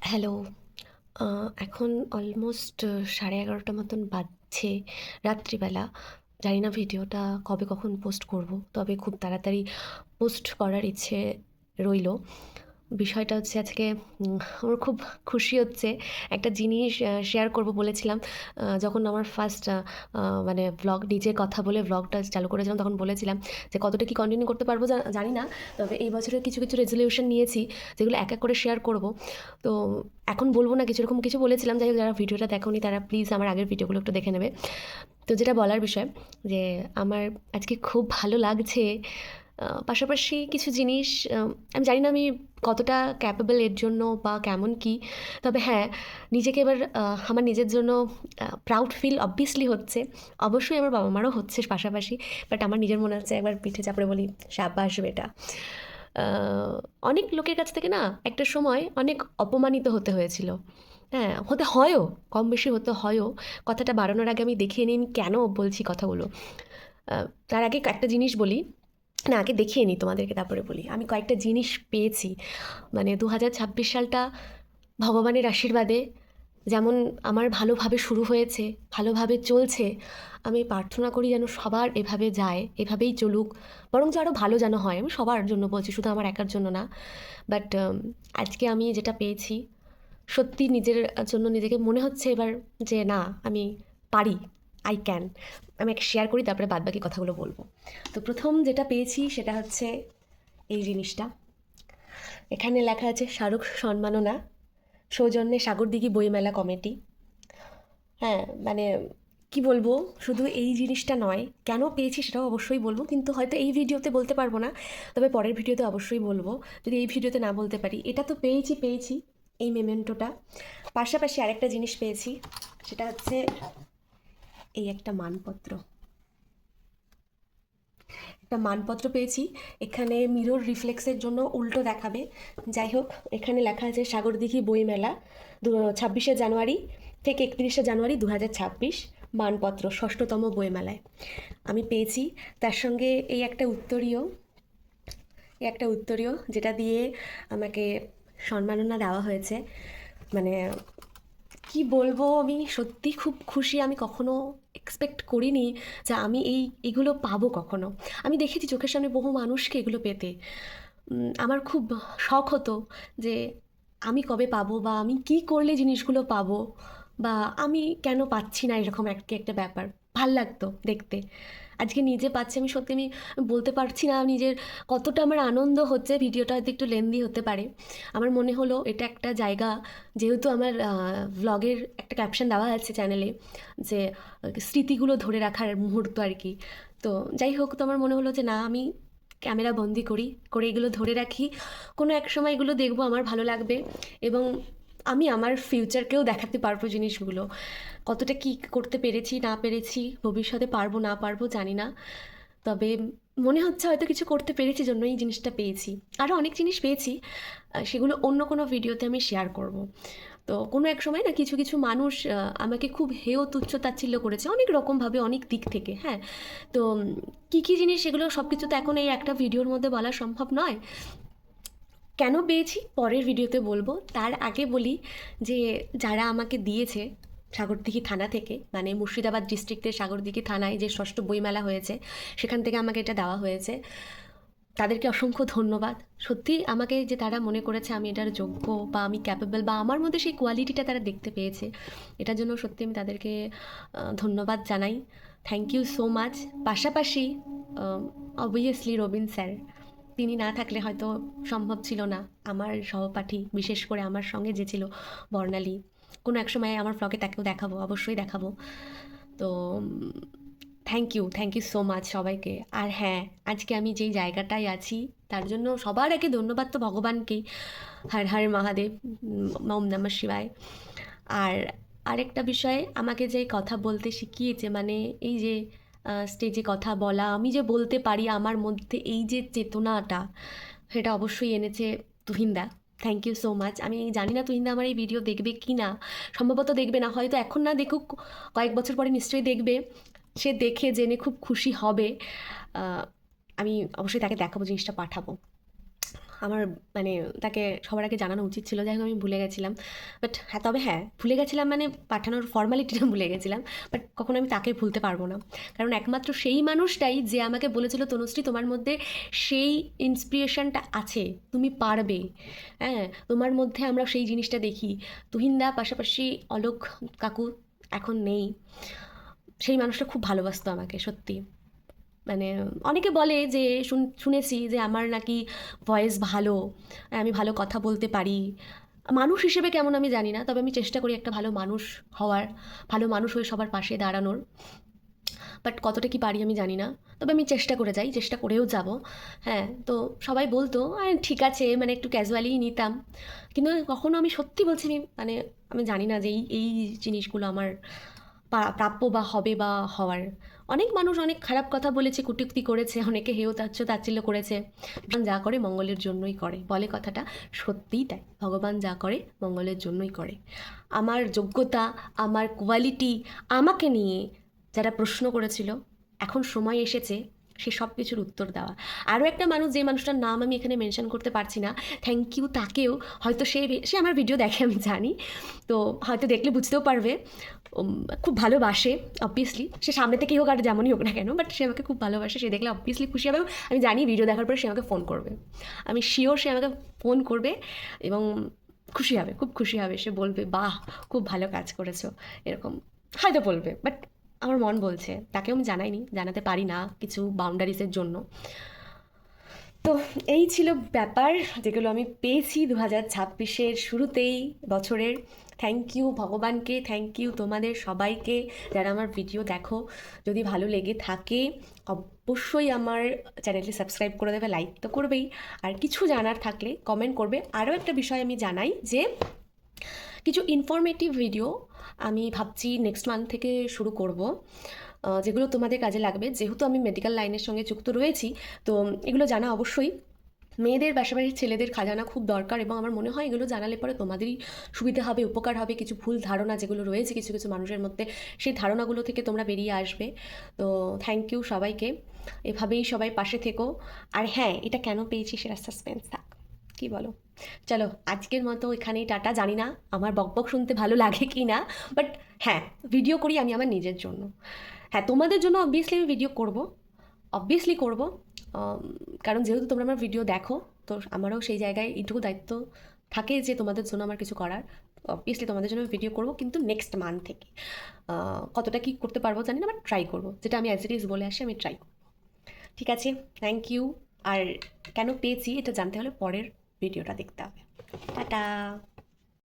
Hello. এখন almost 11:30 মতন বাজছে রাত্রিবেলা। জানি না ভিডিওটা কবে কখন পোস্ট করব। তবে খুব তাড়াতাড়ি পোস্ট করার ইচ্ছে রইলো। বিষয়টা হচ্ছে আজকে আমার খুব খুশি হচ্ছে। একটা জিনিস শেয়ার করব বলেছিলাম। যখন আমার ফার্স্ট মানে ভ্লগ নিজে কথা বলে ভ্লগটা চালু করেছিলাম তখন বলেছিলাম যে কতটা কি কন্টিনিউ করতে পারবো জানি না। তবে এই বছরের কিছু রেজোলিউশন নিয়েছি যেগুলো এক এক করে শেয়ার করব। তো এখন বলব না কিছু, এরকম কিছু বলেছিলাম। যাই হোক, যারা ভিডিওটা দেখোনি তারা প্লিজ আমার আগের ভিডিওগুলো একটু দেখে নেবে। তো যেটা বলার বিষয় যে আমার আজকে খুব ভালো লাগছে। পাশাপাশি কিছু জিনিস আমি জানি না আমি কতটা ক্যাপেবল এর জন্য বা কেমন কী। তবে হ্যাঁ, নিজেকে এবার আমার নিজের জন্য প্রাউড ফিল অবভিয়াসলি হচ্ছে। অবশ্যই আমার বাবা-মারও হচ্ছে পাশাপাশি। বাট আমার নিজের মনে হচ্ছে একবার পিঠে চাপড়ে বলি, "শাবাশ বেটা।" আ অনেক লোকের কাছ থেকে না একটা সময় অনেক অপমানিত হতে হয়েছিল। হ্যাঁ, হতে হয়ও, কম বেশি হতে হয়ও। কথাটা বাড়ানোর আগে আমি দেখিয়ে নিই আমি কেন বলছি কথাগুলো। আ তার আগে একটা জিনিস বলি, না আগে দেখিয়ে নিই তোমাদেরকে তারপরে বলি। আমি কয়েকটা জিনিস পেয়েছি। মানে ২০২৬ সালটা ভগবানের আশীর্বাদে যেমন আমার ভালোভাবে শুরু হয়েছে, ভালোভাবে চলছে, আমি প্রার্থনা করি যেন সবার এভাবে যায়, এভাবেই চলুক। বরঞ্চ আরও ভালো যেন হয়। আমি সবার জন্য বলছি, শুধু আমার একার জন্য না। বাট আজকে আমি যেটা পেয়েছি, সত্যি নিজের জন্য নিজেকে মনে হচ্ছে এবার যে না, আমি পারি, আই ক্যান। আমি একটা শেয়ার করি তারপরে বাদবাকি কথাগুলো বলবো। তো প্রথম যেটা পেয়েছি সেটা হচ্ছে এই জিনিসটা। এখানে লেখা আছে শাহরুখ সম্মাননা, সৌজন্যে সাগরদিঘি বইমেলা কমিটি। হ্যাঁ, মানে কি বলবো, শুধু এই জিনিসটা নয়, কেন পেয়েছি সেটাও অবশ্যই বলবো, কিন্তু হয়তো এই ভিডিওতে বলতে পারবো না। তবে পরের ভিডিওতে অবশ্যই বলবো, যদি এই ভিডিওতে না বলতে পারি। এটা তো পেয়েছি এই মেমেন্টোটা। পাশাপাশি আরেকটা জিনিস পেয়েছি, সেটা হচ্ছে এই একটা মানপত্র। একটা মানপত্র পেয়েছি। এখানে মিরর রিফ্লেক্সের জন্য উল্টো দেখাবে। যাই হোক, এখানে লেখা আছে সাগরদিঘি বইমেলা 26শে জানুয়ারি থেকে 31শে জানুয়ারি 2026, মানপত্র 6ষ্ঠতম বইমেলায় আমি পেয়েছি। তার সঙ্গে এই একটা উত্তরীয় যেটা দিয়ে আমাকে সম্মাননা দেওয়া হয়েছে। মানে কি বলবো, আমি সত্যি খুব খুশি। আমি কখনো এক্সপেক্ট করিনি যে আমি এগুলো পাবো কখনো। আমি দেখেছি চোখের সামনে বহু মানুষকে এগুলো পেতে। আমার খুব শখ হতো যে আমি কবে পাবো, বা আমি কী করলে জিনিসগুলো পাবো, বা আমি কেন পাচ্ছি না, এরকম একটা ব্যাপার ভাল লাগতো দেখতে। আজকে নিজে পাচ্ছি, আমি বলতে পারছি না নিজের কতটা আমার আনন্দ হচ্ছে। ভিডিওটা হয়তো একটু লেন্দি হতে পারে। আমার মনে হলো এটা একটা জায়গা, যেহেতু আমার ভ্লগের একটা ক্যাপশন দেওয়া আছে চ্যানেলে যে স্মৃতিগুলো ধরে রাখার মুহূর্ত আর কি। তো যাই হোক, তো আমার মনে হলো যে না, আমি ক্যামেরা বন্দি করে এগুলো ধরে রাখি। কোনো এক সময় এগুলো দেখবো, আমার ভালো লাগবে, এবং আমি আমার ফিউচারকেও দেখাতে পারবো জিনিসগুলো। কতটা কী করতে পেরেছি না পেরেছি, ভবিষ্যতে পারবো না পারবো জানি না। তবে মনে হচ্ছে হয়তো কিছু করতে পেরেছি জন্য এই জিনিসটা পেয়েছি। আরও অনেক জিনিস পেয়েছি, সেগুলো অন্য কোনো ভিডিওতে আমি শেয়ার করব। তো কোনো এক সময় না কিছু মানুষ আমাকে খুব হেয় তুচ্ছ তাচ্ছিল্য করেছে অনেক রকমভাবে, অনেক দিক থেকে। হ্যাঁ, তো কী জিনিস সেগুলো সব কিছু তো এখন এই একটা ভিডিওর মধ্যে বলা সম্ভব নয়। কেন পেয়েছি পরের ভিডিওতে বলবো। তার আগে বলি যে যারা আমাকে দিয়েছে সাগরদিঘি থানা থেকে, মানে মুর্শিদাবাদ ডিস্ট্রিক্টের সাগরদিঘি থানায় যে ষষ্ঠ বইমেলা হয়েছে, সেখান থেকে আমাকে এটা দেওয়া হয়েছে। তাদেরকে অসংখ্য ধন্যবাদ। সত্যি আমাকে যে তারা মনে করেছে আমি এটার যোগ্য, বা আমি ক্যাপেবল, বা আমার মধ্যে সেই কোয়ালিটিটা তারা দেখতে পেয়েছে, এটার জন্য সত্যি আমি তাদেরকে ধন্যবাদ জানাই। Thank you so much. পাশাপাশি অবভিয়াসলি রবিন স্যার, তিনি না থাকলে হয়তো সম্ভব ছিল না। আমার সহপাঠী, বিশেষ করে আমার সঙ্গে যে ছিল বর্ণালী, কোনো এক সময় আমার ব্লগে তাকেও দেখাবো, অবশ্যই দেখাবো। তো থ্যাংক ইউ সো মাচ সবাইকে। আর হ্যাঁ, আজকে আমি যেই জায়গাটায় আছি তার জন্য সবার আগে ধন্যবাদ তো ভগবানকেই। হর হর মহাদেব, ওম নমঃ শিবায়। আর আরেকটা বিষয়, আমাকে যে কথা বলতে শিখিয়েছে, মানে এই যে স্টেজে কথা বলা, আমি যে বলতে পারি, আমার মধ্যে এই যে চেতনাটা, সেটা অবশ্যই এনেছে তুহিনদা। Thank you so much. আমি জানি না তুহিনদা আমার এই ভিডিও দেখবে কি না, সম্ভবত দেখবে না, হয়তো এখন না দেখুক, কয়েক বছর পরে নিশ্চয়ই দেখবে। সে দেখে জেনে খুব খুশি হবে। আহ, আমি অবশ্যই তাকে দেখাবো, জিনিসটা পাঠাবো। আমার মানে তাকে সবার আগে জানানো উচিত ছিল, যাই হোক আমি ভুলে গেছিলাম। বাট হ্যাঁ, তবে হ্যাঁ, ভুলে গেছিলাম মানে পাঠানোর ফর্মালিটিটা ভুলে গেছিলাম। বাট কখনো আমি তাকে ভুলতে পারবো না, কারণ একমাত্র সেই মানুষটাই যে আমাকে বলেছিল তনুশ্রী তোমার মধ্যে সেই ইন্সপিরেশনটা আছে, তুমি পারবে। হ্যাঁ, তোমার মধ্যে আমরা সেই জিনিসটা দেখি। তুহিনদা, পাশাপাশি অলোক কাকু এখন নেই, সেই মানুষটা খুব ভালোবাসতো আমাকে সত্যি। মানে অনেকে বলে যে শুনেছি যে আমার নাকি ভয়েস ভালো, আমি ভালো কথা বলতে পারি। মানুষ হিসেবে কেমন আমি জানি না, তবে আমি চেষ্টা করি একটা ভালো মানুষ হওয়ার, ভালো মানুষ হয়ে সবার পাশে দাঁড়ানোর। বাট কতটা কি পারি আমি জানি না, তবে আমি চেষ্টা করে যাই, চেষ্টা করেও যাব। হ্যাঁ, তো সবাই বলতো ঠিক আছে, মানে একটু ক্যাজুয়ালিই নিতাম, কিন্তু কখনো আমি সত্যি বলছি, মানে আমি জানি না যে এই এই জিনিসগুলো আমার প্রাপ্য বা হবে বা হওয়ার। অনেক মানুষ অনেক খারাপ কথা বলেছে, কটূক্তি করেছে, অনেকে হেয় তাচ্ছিল্য করেছে। ভগবান যা করে মঙ্গলের জন্যই করে, বলে কথাটা, সত্যিই তাই, ভগবান যা করে মঙ্গলের জন্যই করে। আমার যোগ্যতা, আমার কোয়ালিটি, আমাকে নিয়ে যারা প্রশ্ন করেছিল, এখন সময় এসেছে সে সব কিছুর উত্তর দেওয়া। আরও একটা মানুষ, যে মানুষটার নাম আমি এখানে মেনশন করতে পারছি না, থ্যাংক ইউ তাকেও। হয়তো সে সে আমার ভিডিও দেখে আমি জানি, তো হয়তো দেখলে বুঝতেও পারবে। খুব ভালোবাসে অবভিয়াসলি, সে সামনে থেকেই হোক আর যেমনই হোক না কেন, বাট সে আমাকে খুব ভালোবাসে, সে দেখলে অবভিয়াসলি খুশি হবে। আমি জানি ভিডিও দেখার পরে সে আমাকে ফোন করবে, আমি শিওর সে আমাকে ফোন করবে এবং খুশি হবে, খুব খুশি হবে। সে বলবে বাহ, খুব ভালো কাজ করেছো, এরকম হয়তো বলবে। বাট আমার মন বলছে, তাকেও আমি জানাইনি, জানাতে পারি না কিছু বাউন্ডারিজের জন্য। তো এই ছিল ব্যাপার, যেগুলো আমি পেয়েছি 2026-এর শুরুতেই, বছরের। থ্যাংক ইউ ভগবানকে, থ্যাংক ইউ তোমাদের সবাইকে যারা আমার ভিডিও দেখো। যদি ভালো লেগে থাকে অবশ্যই আমার চ্যানেলটি সাবস্ক্রাইব করে দেবে, লাইক তো করবেই, আর কিছু জানার থাকলে কমেন্ট করবে। আরও একটা বিষয় আমি জানাই যে কিছু ইনফরমেটিভ ভিডিও আমি ভাবছি নেক্সট মান্থ থেকে শুরু করব, যেগুলো তোমাদের কাজে লাগবে। যেহেতু আমি মেডিকেল লাইনের সঙ্গে যুক্ত রয়েছি, তো এগুলো জানা অবশ্যই মেয়েদের পাশাপাশি ছেলেদের খাজানা খুব দরকার, এবং আমার মনে হয় এগুলো জানালে পরে তোমাদেরই সুবিধা হবে, উপকার হবে। কিছু ভুল ধারণা যেগুলো রয়েছে কিছু কিছু মানুষের মধ্যে, সেই ধারণাগুলো থেকে তোমরা বেরিয়ে আসবে। তো থ্যাংক ইউ সবাইকে, এভাবেই সবাই পাশে থেকো। আর হ্যাঁ, এটা কেন পেয়েছি সেটা সাসপেন্স থাক, কি বলো? চলো আজকের মতো এখানেই টাটা। জানি না আমার বকবক শুনতে ভালো লাগে কি না, বাট হ্যাঁ, ভিডিও করি আমি আমার নিজের জন্য। হ্যাঁ, তোমাদের জন্য অবভিয়াসলি আমি ভিডিও করব, অবভিয়াসলি করব, কারণ যেহেতু তোমরা আমার ভিডিও দেখো, তো আমারও সেই জায়গায় এইটুকু দায়িত্ব থাকে যে তোমাদের জন্য আমার কিছু করার। অবভিয়াসলি তোমাদের জন্য ভিডিও করব, কিন্তু নেক্সট মান্থ থেকে কতটা কি করতে পারবো জানি না, বাট ট্রাই করবো, যেটা আমি অ্যাজ ইট ইজ বলে আসি, আমি ট্রাই করব। ঠিক আছে, থ্যাংক ইউ। আর কেন পেয়েছি এটা জানতে হলে পরের ভিডিওটা দেখতে হবে। টাটা।